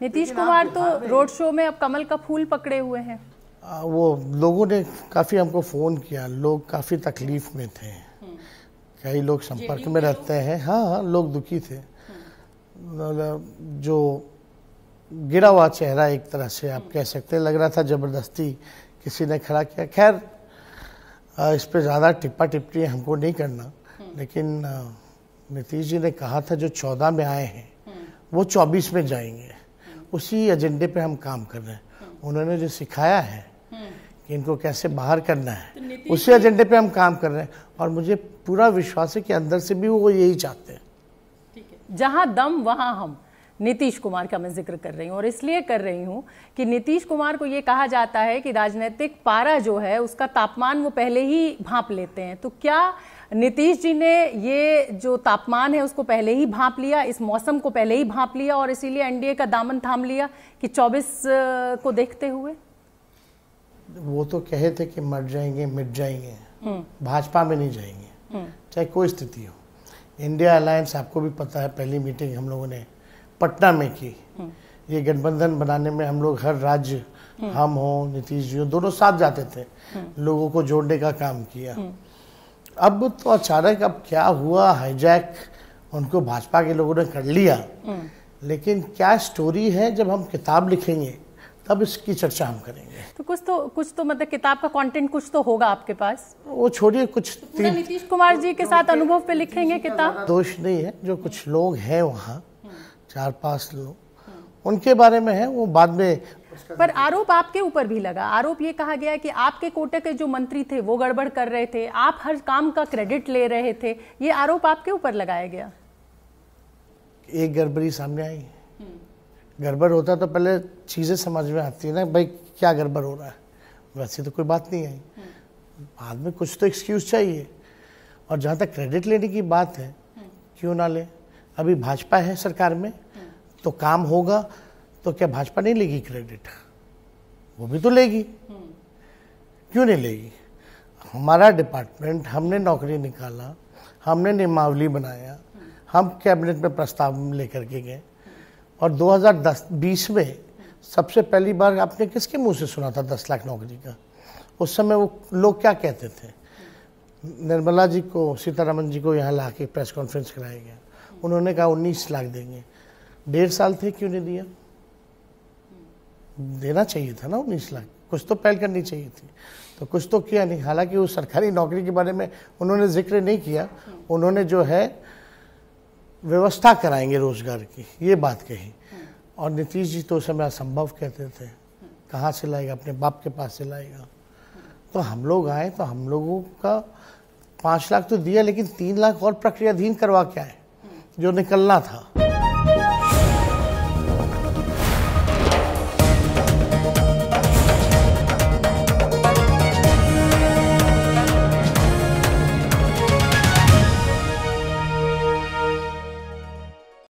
नीतीश कुमार तो road show में अब कमल का फूल पकड़े हुए हैं। वो लोगों ने काफ़ी हमको फ़ोन किया, लोग काफ़ी तकलीफ में थे, कई लोग संपर्क में रहते हैं। हाँ, लोग दुखी थे। जो गिरा हुआ चेहरा एक तरह से आप कह सकते हैं, लग रहा था ज़बरदस्ती किसी ने खड़ा किया। खैर, इस पे ज़्यादा टिप्पा टिप्पणी हमको नहीं करना, लेकिन नीतीश जी ने कहा था जो 14 में आए हैं वो 24 में जाएंगे, उसी एजेंडे पे हम काम कर रहे हैं। उन्होंने जो सिखाया है कि इनको कैसे बाहर करना है, उसी एजेंडे पे हम काम कर रहे हैं, और मुझे पूरा विश्वास है कि अंदर से भी वो यही चाहते हैं। जहां दम वहां हम। नीतीश कुमार का मैं जिक्र कर रही हूँ, और इसलिए कर रही हूँ कि नीतीश कुमार को ये कहा जाता है कि राजनीतिक पारा जो है उसका तापमान वो पहले ही भांप लेते हैं। तो क्या नीतीश जी ने ये जो तापमान है उसको पहले ही भांप लिया, इस मौसम को पहले ही भांप लिया, और इसीलिए एनडीए का दामन थाम लिया कि 24 को देखते हुए? वो तो कहे थे कि मर जाएंगे, मिट जाएंगे, भाजपा में नहीं जाएंगे, चाहे कोई स्थिति हो। इंडिया अलायंस आपको भी पता है, पहली मीटिंग हम लोगों ने पटना में की। ये गठबंधन बनाने में हम लोग हर राज्य, हम हो, नीतीश जी हो, दोनों साथ जाते थे, लोगों को जोड़ने का काम किया। अब तो अचानक अब क्या हुआ, हाईजैक उनको भाजपा के लोगों ने कर लिया। लेकिन क्या स्टोरी है, जब हम किताब लिखेंगे तब इसकी चर्चा हम करेंगे। तो कुछ तो मतलब किताब का कंटेंट कुछ तो होगा आपके पास। वो छोड़िए, कुछ नीतीश कुमार जी के साथ अनुभव पे लिखेंगे किताब। दोष नहीं है, जो कुछ लोग हैं वहाँ 4-5 लोग, उनके बारे में है, वो बाद में। पर आरोप आपके ऊपर भी लगा। आरोप ये कहा गया कि आपके कोटे के जो मंत्री थे वो गड़बड़ कर रहे थे, आप हर काम का क्रेडिट ले रहे थे। ये आरोप आपके ऊपर लगाया गया। एक गड़बड़ी सामने आई, गड़बड़ होता तो पहले चीजें समझ में आती है ना, भाई क्या गड़बड़ हो रहा है। वैसे तो कोई बात नहीं आई, बाद में कुछ तो एक्सक्यूज चाहिए। और जहाँ तक क्रेडिट लेने की बात है, क्यों ना ले, अभी भाजपा है सरकार में तो काम होगा, तो क्या भाजपा नहीं लेगी क्रेडिट? वो भी तो लेगी, क्यों नहीं लेगी? हमारा डिपार्टमेंट, हमने नौकरी निकाला, हमने नियमावली बनाया, हम कैबिनेट में प्रस्ताव लेकर के गए, और 2020 में सबसे पहली बार आपने किसके मुंह से सुना था 10 लाख नौकरी का? उस समय वो लोग क्या कहते थे? निर्मला जी को, सीतारमन जी को यहाँ ला के प्रेस कॉन्फ्रेंस कराया गया, उन्होंने कहा 19 लाख देंगे। 1.5 साल थे, क्यों नहीं दिया? देना चाहिए था ना 19 लाख, कुछ तो पहल करनी चाहिए थी, तो कुछ तो किया नहीं। हालांकि वो सरकारी नौकरी के बारे में उन्होंने जिक्र नहीं किया, उन्होंने जो है व्यवस्था कराएंगे रोजगार की, ये बात कही। और नीतीश जी तो उस समय असंभव कहते थे, कहाँ से लाएगा, अपने बाप के पास से लाएगा। तो हम लोग आए तो हम लोगों का 5 लाख तो दिया, लेकिन 3 लाख और प्रक्रियाधीन करवा के आए जो निकलना था।